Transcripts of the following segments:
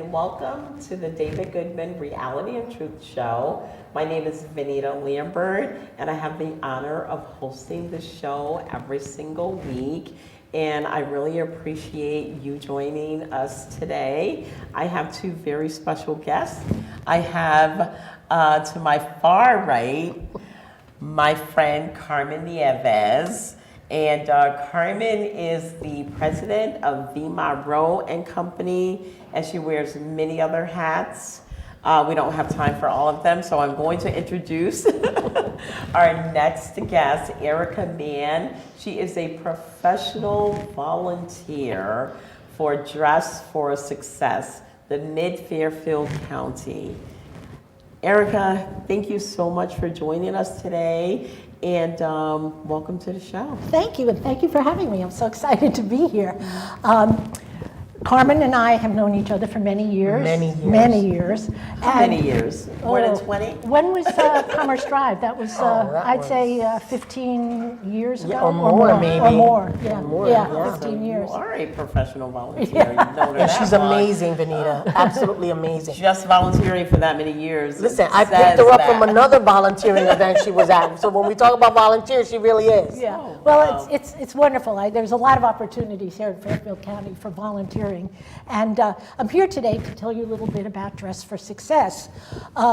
and welcome to the David Goodman Reality and Truth Show. My name is Vanita Lambert, and I have the honor of hosting the show every single week. And I really appreciate you joining us today. I have two very special guests. I have to my far right, my friend Carmen Nieves. And Carmen is the president of Vima Rowe and Company, and she wears many other hats. We don't have time for all of them, so I'm going to introduce our next guest, Erica Mann. She is a professional volunteer for Dress for Success, the Mid-Fairfield County. Erica, thank you so much for joining us today, and welcome to the show. Thank you, and thank you for having me. I'm so excited to be here. Carmen and I have known each other for many years. Many years. How many years? More than 20? When was Commerce Drive? That was, I'd say 15 years ago. Or more, maybe. Or more, yeah. Or more, yeah, 15 years. You are a professional volunteer. You've known her And that she's long. amazing, Vanita. Absolutely amazing. Just volunteering for that many years. Listen, I picked her up from another volunteering event she was at. So when we talk about volunteers, she really is. Yeah. Oh, Well, wow. it's wonderful. There's a lot of opportunities here in Fairfield County for volunteering. And I'm here today to tell you a little bit about Dress for Success,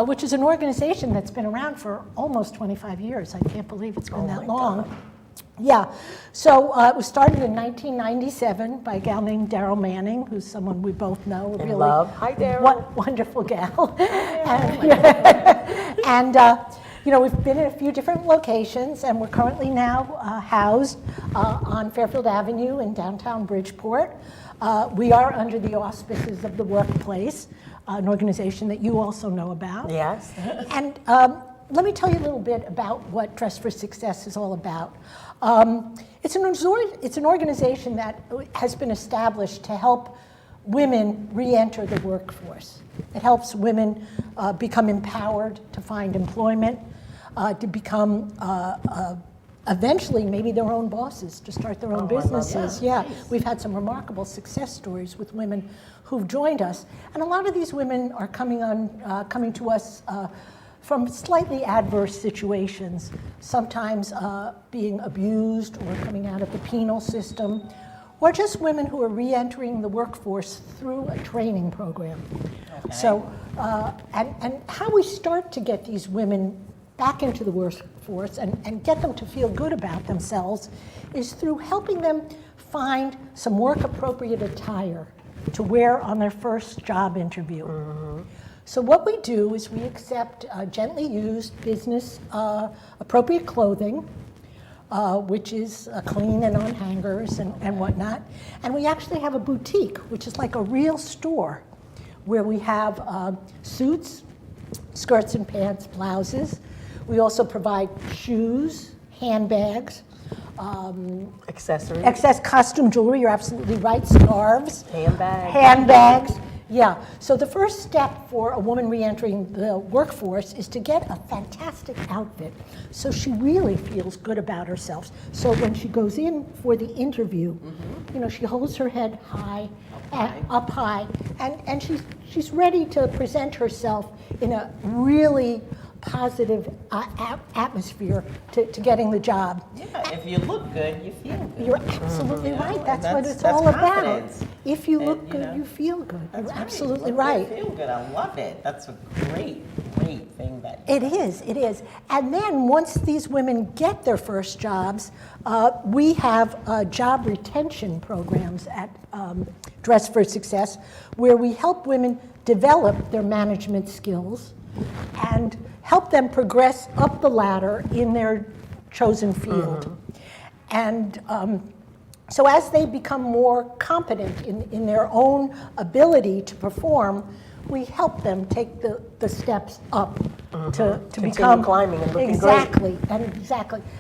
which is an organization that's been around for almost 25 years. I can't believe it's been that long. God. Yeah, so it was started in 1997 by a gal named Daryl Manning, who's someone we both know. And really love. Hi, Daryl. What wonderful gal. And you know, we've been in a few different locations, and we're currently now housed on Fairfield Avenue in downtown Bridgeport. We are under the auspices of the Workplace, an organization that you also know about. Yes. And let me tell you a little bit about what Dress for Success is all about. It's an organization that has been established to help women re-enter the workforce. It helps women become empowered to find employment, to become eventually maybe their own bosses, to start their own businesses. Yeah, we've had some remarkable success stories with women who've joined us, and a lot of these women are coming to us from slightly adverse situations, sometimes being abused or coming out of the penal system, or just women who are re-entering the workforce through a training program. Okay. So, and how we start to get these women back into the workforce and get them to feel good about themselves is through helping them find some work-appropriate attire to wear on their first job interview. Mm-hmm. So what we do is we accept gently used business appropriate clothing, which is clean and on hangers and whatnot. And we actually have a boutique, which is like a real store, where we have suits, skirts and pants, blouses. We also provide shoes, handbags, Accessories. excess costume jewelry, you're absolutely right, scarves. Handbags. Yeah, so the first step for a woman re-entering the workforce is to get a fantastic outfit so she really feels good about herself. So when she goes in for the interview, you know, she holds her head high, up high, and she's ready to present herself in a really positive atmosphere to getting the job. Yeah, if you look good, you feel good. You're absolutely right. That's what it's that's all about. confidence. If you look And, good, you know, you feel good. That's You're right. absolutely Look right. good, feel good. I love it. That's a great thing that It is. And then once these women get their first jobs, we have job retention programs at Dress for Success, where we help women develop their management skills and help them progress up the ladder in their chosen field. And so as they become more competent in their own ability to perform, we help them take the steps up to become climbing and looking exactly.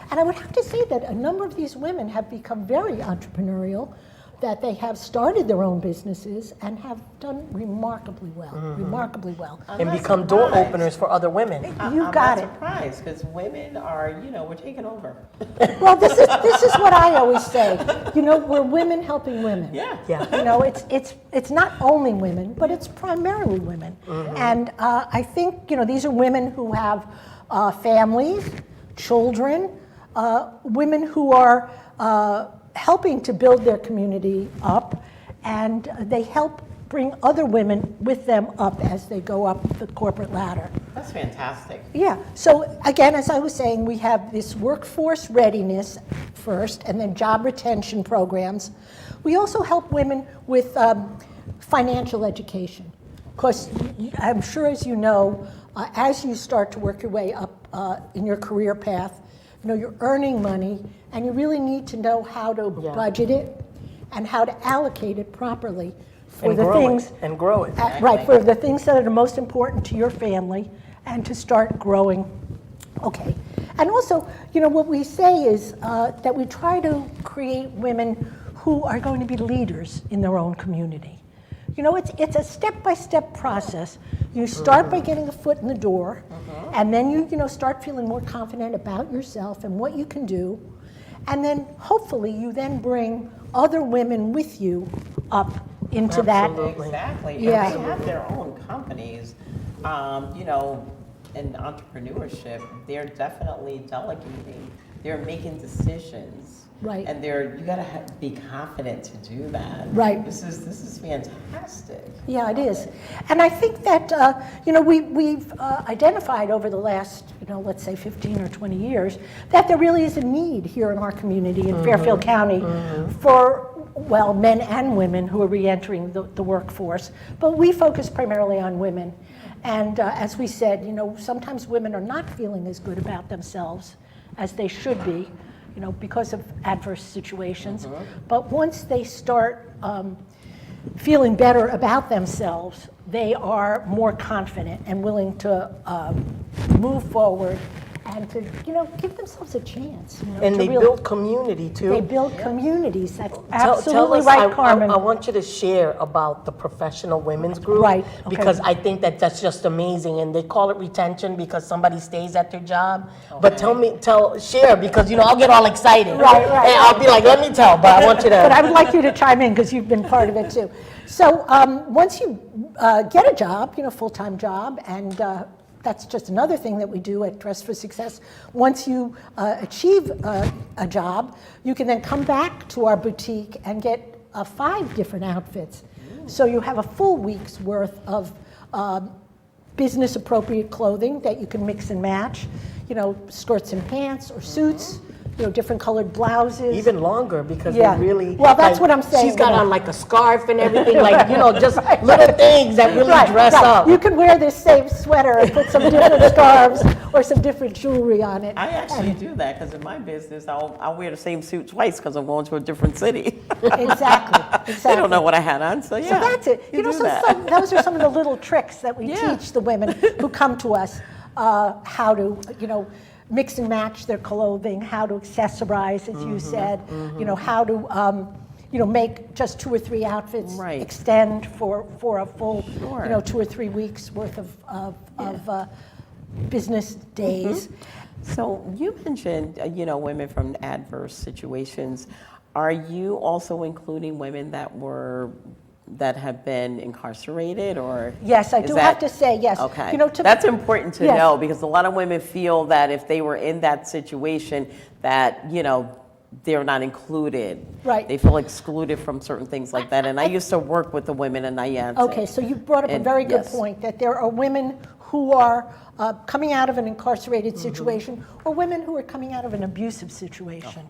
And I would have to say that a number of these women have become very entrepreneurial. that they have started their own businesses and have done remarkably well, remarkably well. And become door openers for other women. You got it. I'm not surprised because women are, we're taking over. Well, this is what I always say. We're women helping women. Yeah. It's not only women, but it's primarily women. And I think these are women who have families, children, women who are helping to build their community up, and they help bring other women with them up as they go up the corporate ladder. That's fantastic. Yeah, so again, as I was saying, we have this workforce readiness first, and then job retention programs. We also help women with financial education. Because I'm sure, as you know, as you start to work your way up in your career path, you're earning money, and you really need to know how to budget it and how to allocate it properly for And the grow things it, and grow it. right, for the things that are the most important to your family, and to start growing. Okay, and also, what we say is that we try to create women who are going to be leaders in their own community. It's a step-by-step process. You start by getting a foot in the door, and then you start feeling more confident about yourself and what you can do, and then hopefully you then bring other women with you up into Absolutely. Exactly. Yeah. And they have their own companies. In entrepreneurship, they're definitely delegating. They're making decisions. Right. And you gotta be confident to do that. Right. This is fantastic. Yeah, it is. And I think that, we've identified over the last, let's say 15 or 20 years, that there really is a need here in our community in Fairfield County for, men and women who are reentering the workforce. But we focus primarily on women. And as we said, sometimes women are not feeling as good about themselves as they should be, because of adverse situations. But once they start feeling better about themselves, they are more confident and willing to move forward and to, give themselves a chance. And they build community too. They build communities. That's Tell absolutely us, right, Carmen. I want you to share about the professional women's group. Right, okay. Because I think that's just amazing. And they call it retention because somebody stays at their job. But share, because, I'll get all excited. Right. And I'll be like, let me tell, but I want you to. But I would like you to chime in because you've been part of it too. So once you get a job, full-time job, and that's just another thing that we do at Dress for Success. Once you achieve a job, you can then come back to our boutique and get 5 different outfits. So you have a full week's worth of business appropriate clothing that you can mix and match, skirts and pants or suits, different colored blouses. Even longer because Yeah. they really. Well, that's what I'm saying, She's got you know. on like a scarf and everything, just little things that really dress up. You can wear this same sweater and put some different scarves or some different jewelry on it. I actually do that because in my business, I'll wear the same suit twice because I'm going to a different city. Exactly. They don't know what I had on, so yeah. So that's it. You do that. Those are some of the little tricks that we Yeah. teach the women who come to us how to, mix and match their clothing, how to accessorize, as you said, how to, make just 2 or 3 outfits Right. extend for a full, Sure. 2 or 3 weeks worth of business days. So you mentioned, women from adverse situations. Are you also including women that have been incarcerated, or? Yes, I is do that- have to say yes. Okay, To- that's important to Yes. know because a lot of women feel that if they were in that situation, that they're not included. Right. They feel excluded from certain things like that. And I used to work with the women in Niantic. Okay, so you brought up a very good yes. point, that there are women who are coming out of an incarcerated situation, or women who are coming out of an abusive situation.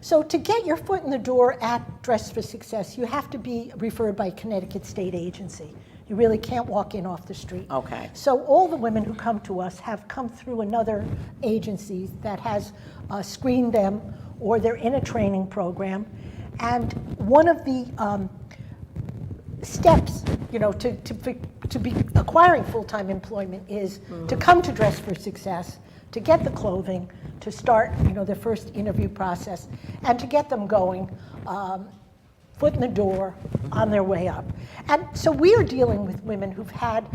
So to get your foot in the door at Dress for Success, you have to be referred by Connecticut State Agency. You really can't walk in off the street. Okay. So all the women who come to us have come through another agency that has screened them, or they're in a training program. And one of the steps, to be acquiring full-time employment is to come to Dress for Success, to get the clothing, to start, their first interview process, and to get them going foot in the door on their way up. And so we are dealing with women who've had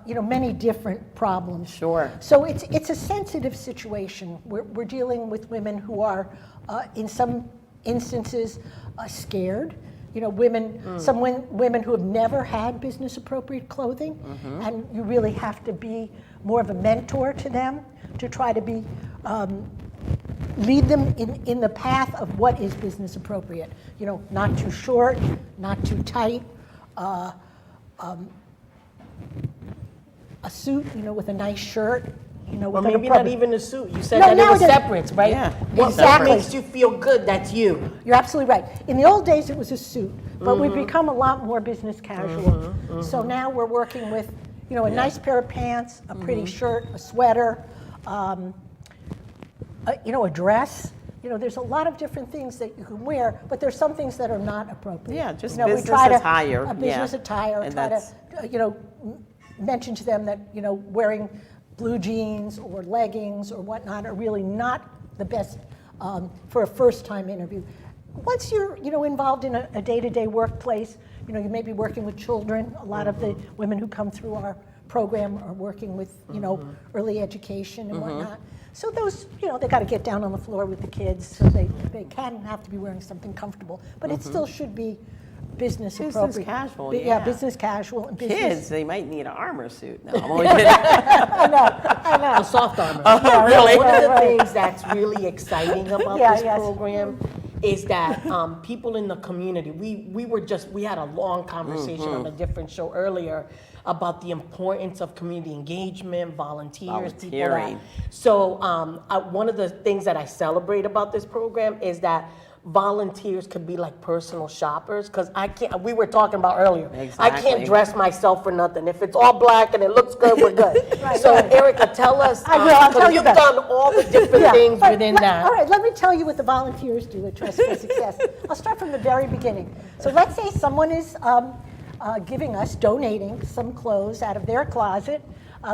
many different problems. Sure. So it's a sensitive situation. We're dealing with women who are, in some instances, scared. Some women who have never had business appropriate clothing, and you really have to be more of a mentor to them to try to be lead them in the path of what is business appropriate. Not too short, not too tight. A suit, with a nice shirt, Or maybe not even a suit. You said No, that it was nowadays- separates, right? Yeah. What Exactly. makes you feel good, that's you. You're absolutely right. In the old days, it was a suit, but we've become a lot more business casual. So now we're working with, a nice pair of pants, a pretty shirt, a sweater, a dress. There's a lot of different things that you can wear, but there's some things that are not appropriate. Yeah, just we business try to- attire. A business Yeah. attire. And Try that's- to, mention to them that, wearing blue jeans or leggings or whatnot are really not the best for a first-time interview. Once you're, involved in a day-to-day workplace, you may be working with children. A lot of the women who come through our program are working with, early education and whatnot. So those, they got to get down on the floor with the kids, so they can have to be wearing something comfortable, but it still should be business appropriate. casual, Yeah, yeah. business casual and business. Kids, they might need an armor suit. No, I'm only kidding. I know. A soft armor. Really? One of the Right. things that's really exciting about Yeah, this yes. program is that people in the community, we had a long conversation on a different show earlier about the importance of community engagement, volunteers, people that. Volunteering. So one of the things that I celebrate about this program is that volunteers could be like personal shoppers, because we were talking about earlier, I can't Exactly. dress myself for nothing. If it's all black and it looks good, we're good. Right, So right. Erica, tell us, I will, I'll tell you you've that. done all the different things but within All that. right, let me tell you what the volunteers do at Dress for Success. I'll start from the very beginning. So let's say someone is donating some clothes out of their closet.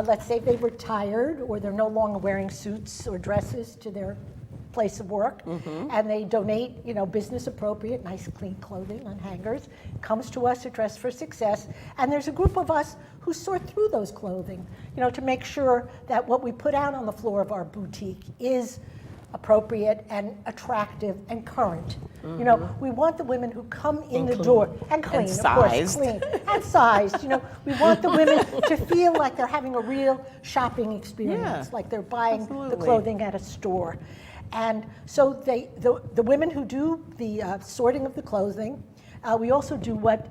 Let's say they retired or they're no longer wearing suits or dresses to their place of work, and they donate, business appropriate, nice clean clothing on hangers, comes to us at Dress for Success, and there's a group of us who sort through those clothing, to make sure that what we put out on the floor of our boutique is appropriate and attractive and current. We want the women who come in the door and clean, of course, sized. clean and sized. We want the women to feel like they're having a real shopping experience, Yeah, like they're buying the absolutely. clothing at a store. And so the women who do the sorting of the clothing, we also do what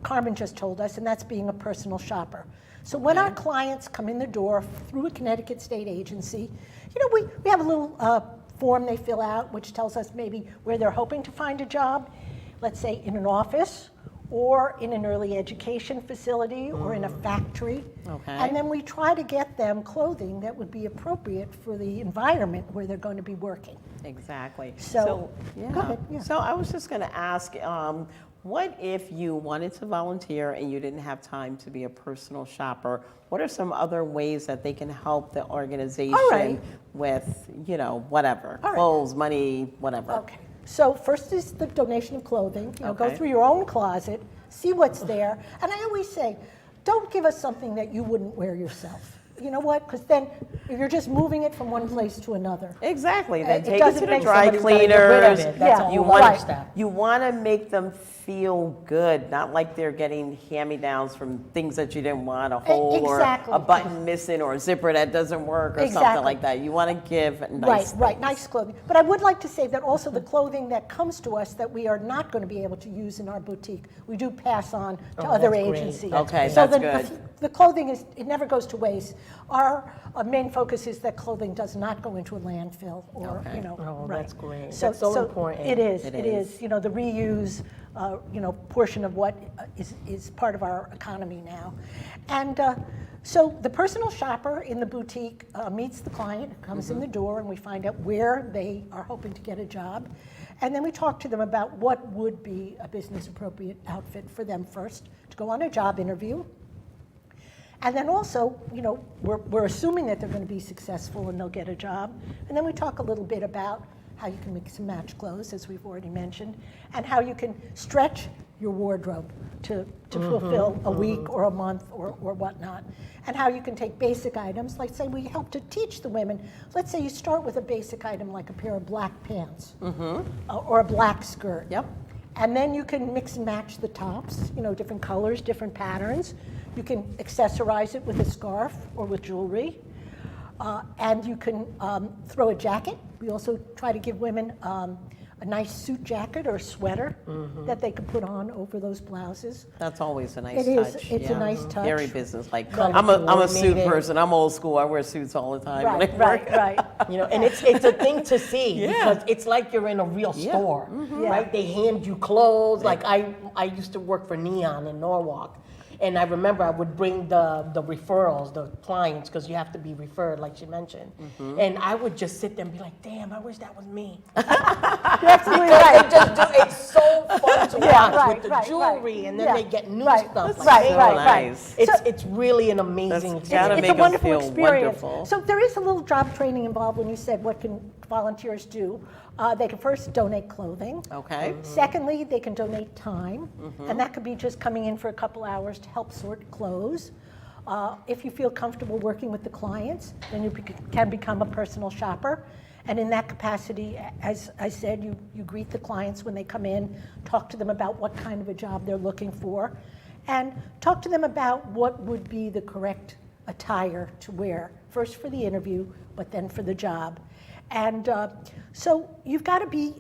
Carmen just told us, and that's being a personal shopper. So when our clients come in the door through a Connecticut state agency, we have a little form they fill out which tells us maybe where they're hoping to find a job, let's say in an office or in an early education facility or in a factory. Okay. And then we try to get them clothing that would be appropriate for the environment where they're going to be working. Exactly. So, yeah. go ahead, yeah. So I was just going to ask, what if you wanted to volunteer and you didn't have time to be a personal shopper? What are some other ways that they can help the organization right. with, whatever, All right. clothes, money, whatever? Okay. So first is the donation of clothing. Go Okay. through your own closet, see what's there. And I always say, don't give us something that you wouldn't wear yourself. You know what? Because then you're just moving it from one place to another. Exactly. Then It take it doesn't to the make dry Somebody's gotta get rid of cleaners. it. That's Yeah, a You whole want right. step. you want to make them feel good, not like they're getting hand-me-downs from things that you didn't want, a hole exactly. or a button missing or a zipper that doesn't work or something Exactly. like that. You want to give nice Right, things. nice clothing. But I would like to say that also the clothing that comes to us that we are not going to be able to use in our boutique, we do pass on to other that's great. agencies. That's Okay, so that's good. The clothing it never goes to waste. Our main focus is that clothing does not go into a landfill or, Okay. Oh, right. that's great. That's so important. It is, It it is. is. The reuse, portion of what is part of our economy now. And so the personal shopper in the boutique meets the client, comes in the door, and we find out where they are hoping to get a job. And then we talk to them about what would be a business appropriate outfit for them first to go on a job interview. And then also, we're assuming that they're going to be successful and they'll get a job. And then we talk a little bit about how you can mix and match clothes, as we've already mentioned, and how you can stretch your wardrobe to fulfill a week or a month or whatnot, and how you can take basic items, like say we help to teach the women. Let's say you start with a basic item like a pair of black pants or a black skirt. Yep. And then you can mix and match the tops, different colors, different patterns. You can accessorize it with a scarf or with jewelry. And you can throw a jacket. We also try to give women a nice suit jacket or sweater that they can put on over those blouses. That's always a nice It touch. is. It's a nice touch. Very business-like. Color I'm a suit coordinated. person. I'm old school. I wear suits all the time. when I Right, work. right. And it's a thing to see Yeah. because it's like you're in a real store, Yeah. right? They hand you clothes. Like I used to work for Neon in Norwalk, and I remember I would bring the referrals, the clients, because you have to be referred, like she mentioned, and I would just sit there and be like, "Damn, I wish that was me." You're absolutely Because right. they just do, it's so fun to Yeah, watch right, with the right, jewelry, right. and then Yeah. they get new Right. stuff. That's like right, that. right, right. Nice. It's really an amazing That's gotta experience. make It's a us wonderful feel experience. wonderful. So there is a little job training involved when you said what can volunteers do. They can first donate clothing. Okay. Secondly, they can donate time, and that could be just coming in for a couple hours to help sort clothes. If you feel comfortable working with the clients, then you can become a personal shopper. And in that capacity, as I said, you greet the clients when they come in, talk to them about what kind of a job they're looking for, and talk to them about what would be the correct attire to wear, first for the interview, but then for the job. And so you've got to be,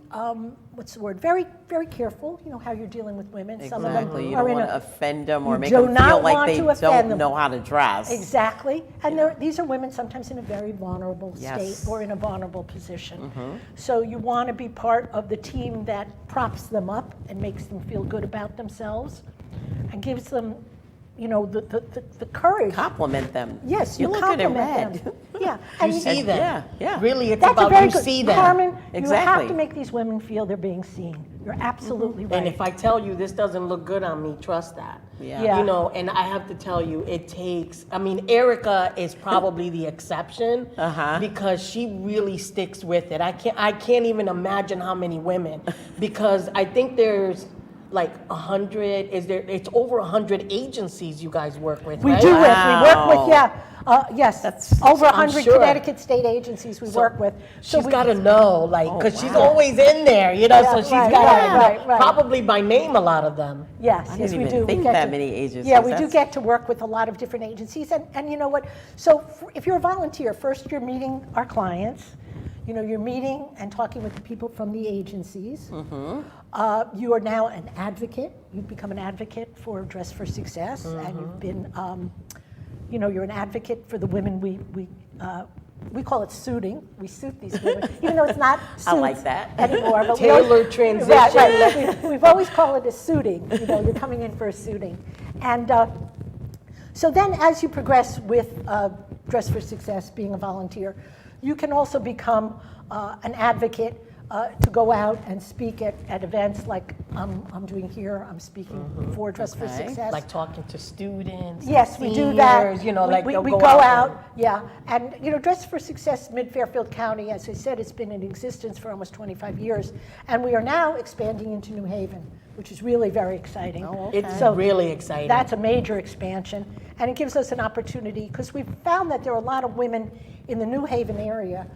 very, very careful, how you're dealing with women. Some of them Exactly. You are don't in want to a, offend them or you make do them not feel like want they to offend don't them. know how to dress. Exactly. And these are women sometimes in a very vulnerable Yes. state or in a vulnerable position. So you want to be part of the team that props them up and makes them feel good about themselves and gives them, the courage. Compliment them. Yes, You you look good in compliment red. them. Yeah. You see them. Yeah, yeah. Really, it's That's a about very you good. see them. Carmen, you have Exactly. to make these women feel they're being seen. You're absolutely right. And if I tell you this doesn't look good on me, trust that. Yeah. Yeah. And I have to tell you, it takes, Erica is probably the exception because she really sticks with it. I can't even imagine how many women, because I think there's like 100, it's over 100 agencies you guys work with, We right? do we work Wow. with, yes, over I'm 100 sure. Connecticut state agencies we work with. So She's we- got to know, because she's wow. always in there, Yeah, so she's right, got to right. probably by name a lot of them. Yes, I yes, didn't we even do. think We get that to- many agencies. Yeah, we do That's- get to work with a lot of different agencies, and you know what? So if you're a volunteer, first you're meeting our clients. You're meeting and talking with the people from the agencies. You are now an advocate. You've become an advocate for Dress for Success, and you've been, you're an advocate for the women we call it suiting. We suit these women, even though it's not suits I like that. anymore. But Tailored transition. Right. We've always called it a suiting. You're coming in for a suiting. And so then as you progress with Dress for Success, being a volunteer, you can also become an advocate to go out and speak at events like I'm doing here. I'm speaking for Dress for Okay. Success. Like talking to students. Yes, and we do that. seniors, we they'll go out out, yeah. And Dress for Success Mid-Fairfield County, as I said, it's been in existence for almost 25 years. And we are now expanding into New Haven, which is really very exciting. Oh, and It's really exciting. That's a major expansion. And it gives us an opportunity, because we've found that there are a lot of women in the New Haven area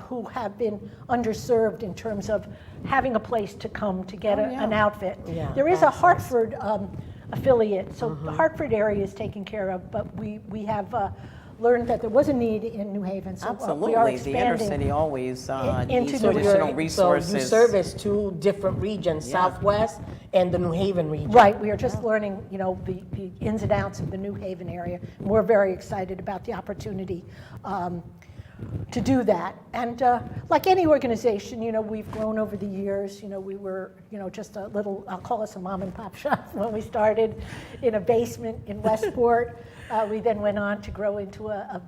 who have been underserved in terms of having a place to come to get an outfit. Yeah, There is a access. Hartford affiliate, so the Hartford area is taken care of, but we have learned that there was a need in New Haven, so we are Absolutely. The inner expanding. city always into needs New additional Haven. resources. So you service two different regions, Yeah. Southwest and the New Haven region. Right, we are just learning, the ins and outs of the New Haven area. We're very excited about the opportunity to do that. And like any organization, we've grown over the years. We were, just a little, I'll call us a mom and pop shop when we started in a basement in Westport. We then went on to grow into a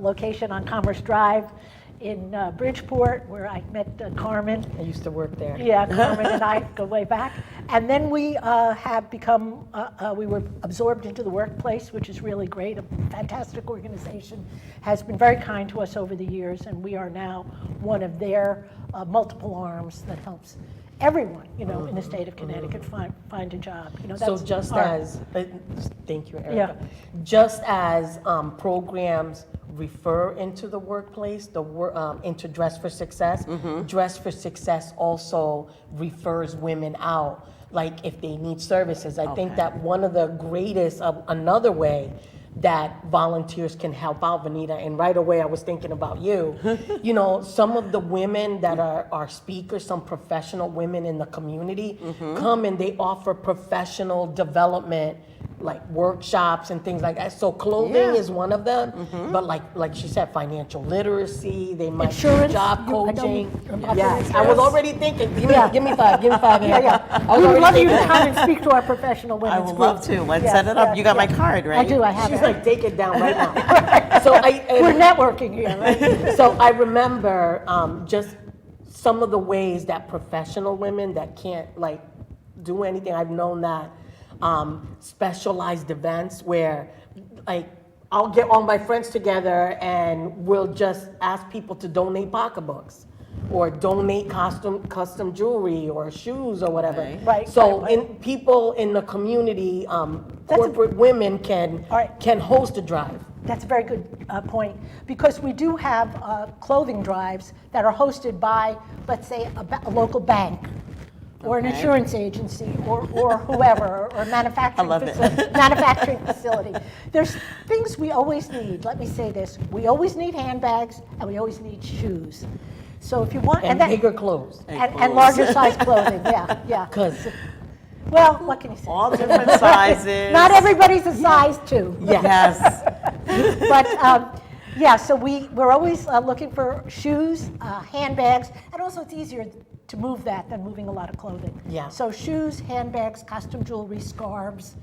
location on Commerce Drive in Bridgeport, where I met Carmen. I used to work there. Yeah, Carmen and I go way back. And then we have become, we were absorbed into the workplace, which is really great. A fantastic organization, has been very kind to us over the years, and we are now one of their multiple arms that helps everyone, in the state of Connecticut find a job. So That's just our- as, thank you, Erica. Yeah. Just as programs refer into the workplace, into Dress for Success, Dress for Success also refers women out, like if they need services. I think Okay. that one of the greatest, another way that volunteers can help out, Vanita, and right away I was thinking about you. Some of the women that are speakers, some professional women in the community, come and they offer professional development, like workshops and things like that. So clothing Yeah. is one of them, but like she said, financial literacy, they might do Insurance, job I know coaching. about Yes, the I was insurance. already thinking, give me 5, Yeah, yeah. I was We would already love you to thinking. come and speak to our professional I women's would group. love to. Let's Yes, set it up. yes, You got my yes. card, right? I do, I have She's it. like, take it down right now. So We're networking here, right? So I remember just some of the ways that professional women that can't like do anything. I've known that specialized events where like I'll get all my friends together and we'll just ask people to donate pocketbooks or donate custom jewelry or shoes or whatever. Okay. Right, So right. in people in the community, corporate women can All right. can host a drive. That's a very good point, because we do have clothing drives that are hosted by, let's say, a local bank, or an Okay. insurance agency, or whoever, or a manufacturing, I love it. manufacturing facility. There's things we always need. Let me say this: we always need handbags, and we always need shoes. So if you want, And that- bigger clothes. and larger size clothing, yeah. Because Well, what can you say? All different sizes. Not everybody's a size 2. Yes. But yeah, so we're always looking for shoes, handbags, and also it's easier to move that than moving a lot of clothing. Yeah. So shoes, handbags, costume jewelry, scarves.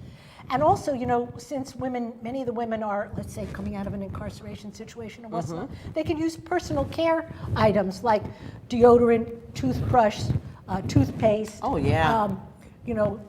And also, since many of the women are, let's say, coming out of an incarceration situation or whatnot, they can use personal care items like deodorant, toothbrush, toothpaste. Oh, yeah.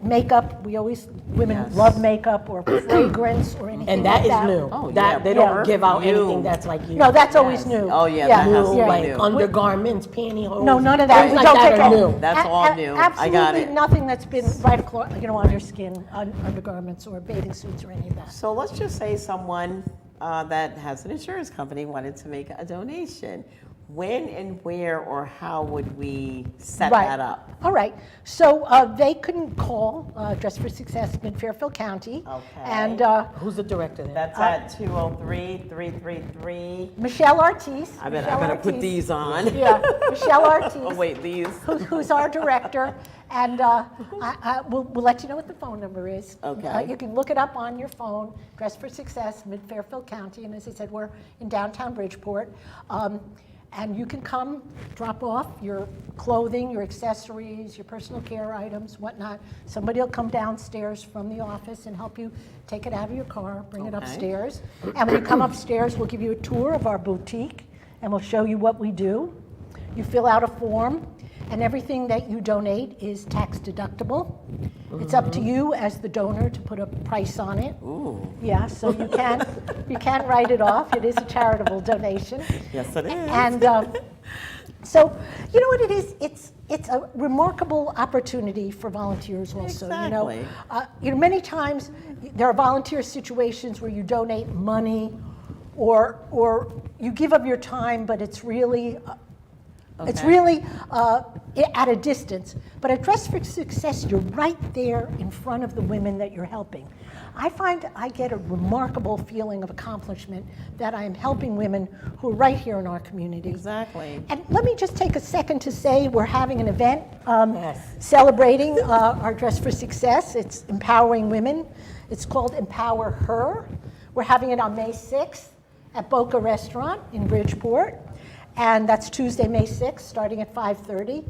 Makeup. Women Yes. love makeup or fragrance or anything and that like is new. Oh, that yeah. they don't Yeah. give out New. anything that's like you. No, that's always new. Oh, yeah, that has to new, be like new. undergarments, pantyhose. No, none of that. Things We like don't that take are any- new. That's all new. I got Absolutely it. nothing that's been right on your skin, undergarments or bathing suits or any of that. So let's just say someone that has an insurance company wanted to make a donation. When and where or how would we set Right. that up? All right. So they can call Dress for Success in Fairfield County. Okay. And Who's the director there? That's at 203-333. Michelle Ortiz. I better Michelle put Ortiz. these on. Yeah, Michelle Ortiz. Oh, wait, these. Who's our director, and we'll let you know what the phone number is. Okay. You can look it up on your phone, Dress for Success, Mid-Fairfield County, and as I said, we're in downtown Bridgeport. And you can come, drop off your clothing, your accessories, your personal care items, whatnot. Somebody will come downstairs from the office and help you take it out of your car, bring it Okay. upstairs. And when you come upstairs, we'll give you a tour of our boutique, and we'll show you what we do. You fill out a form, and everything that you donate is tax deductible. It's up to you as the donor to put a price on it. Ooh, Yeah, so you can write it off. It is a charitable donation. yes it is. And so, you know what it is? It's a remarkable opportunity for volunteers also. Exactly. Many times there are volunteer situations where you donate money or you give of your time, but it's really at a distance. But at Dress for Success, you're right there in front of the women that you're helping. I find I get a remarkable feeling of accomplishment that I am helping women who are right here in our community. Exactly. And let me just take a second to say we're having an event Yes. celebrating our Dress for Success. It's empowering women. It's called Empower Her. We're having it on May 6th at Boca Restaurant in Bridgeport. And that's Tuesday, May 6th, starting at 5:30.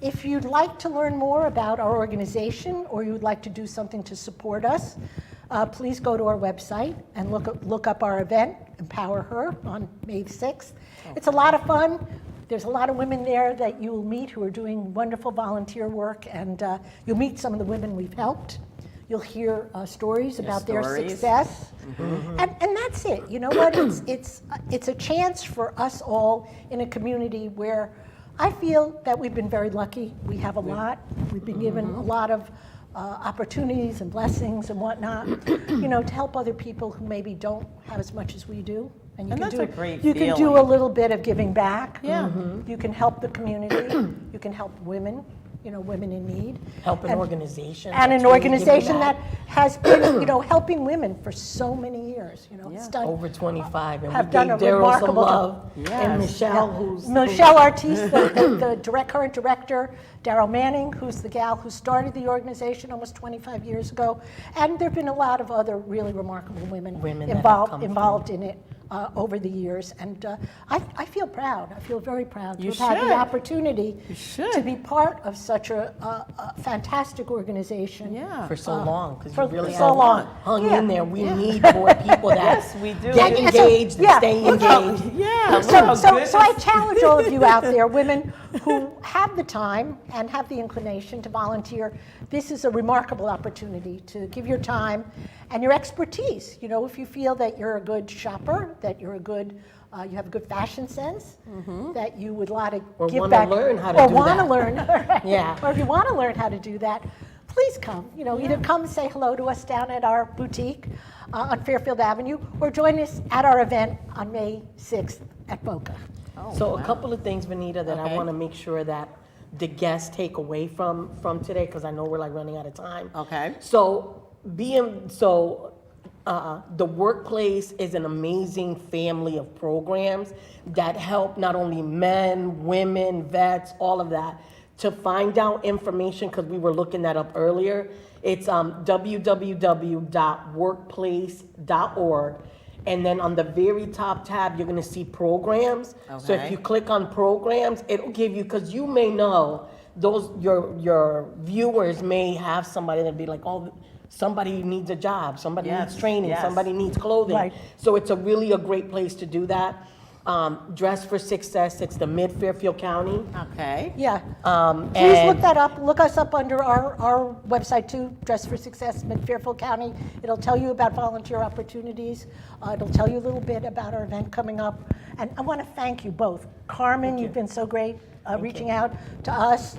If you'd like to learn more about our organization or you'd like to do something to support us, please go to our website and look up our event, Empower Her, on May 6th. It's a lot of fun. There's a lot of women there that you will meet who are doing wonderful volunteer work, and you'll meet some of the women we've helped. You'll hear stories about their stories. success. And that's it. You know what? It's a chance for us all in a community where I feel that we've been very lucky. We have a lot. We've been given a lot of opportunities and blessings and whatnot, to help other people who maybe don't have as much as we do. And that's a great You can do feeling. a little bit of giving back. Yeah. You can help the community. You can help women, women in need. Help an And- organization. And that's an really giving organization back. that has been, helping women for so many years. It's done. Over 25, and have we done gave a Daryl some remarkable love. job. And Yes. Michelle, who's Michelle Artis, the current director, Daryl Manning, who's the gal who started the organization almost 25 years ago, and there have been a lot of other really remarkable women, Women that have come involved in it over the years, and I feel proud. I feel very proud to You have had should. the opportunity You should. to be part of such a fantastic organization. Yeah. for so long, because for you really so have long. hung Yeah. in there. We need more people that Yes, we do. get And so- engaged and yeah, stay well, engaged. Yeah. So I challenge all of you out there, women who have the time and have the inclination to volunteer. This is a remarkable opportunity to give your time and your expertise. If you feel that you're a good shopper, that you're a good, you have a good fashion sense, that you would like to Or give wanna back, learn how to or do want to that. learn, Yeah. or if you want to learn how to do that, please come. Either come and say hello to us down at our boutique on Fairfield Avenue, or join us at our event on May 6th at Boca. So a couple of things, Vanita, that I Okay. want to make sure that the guests take away from today, because I know we're like running out of time. Okay. So the workplace is an amazing family of programs that help not only men, women, vets, all of that. To find out information, because we were looking that up earlier, it's www.workplace.org. And then on the very top tab, you're gonna see programs. So if Okay. you click on programs, it'll give you, because you may know, your viewers may have somebody that'd be like, oh, somebody needs a job, somebody Yes, needs training, yes. somebody needs clothing. Right. So it's a great place to do that. Dress for Success, it's the Mid-Fairfield County. Okay. Yeah. Please And- look that up. Look us up under our website too, Dress for Success, Mid-Fairfield County. It'll tell you about volunteer opportunities. It'll tell you a little bit about our event coming up. And I want to thank you both. Carmen, you've been so great reaching out to us.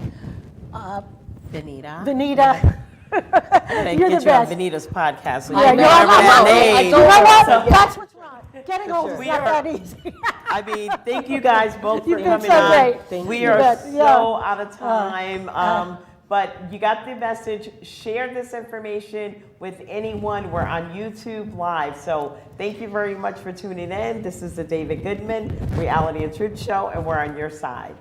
Benita. Vanita, I didn't you're get the you on best. Benita's podcast. So Yeah, you you're know on that that name. I You told know her. what? So, yeah. That's what's wrong. Getting old is We not are- that easy. I mean, thank you guys both for You've been coming so on. great. Thank We you. are You bet, so yeah. out of time. But you got the message. Share this information with anyone. We're on YouTube Live. So thank you very much for tuning in. This is the David Goodman Reality and Truth Show, and we're on your side.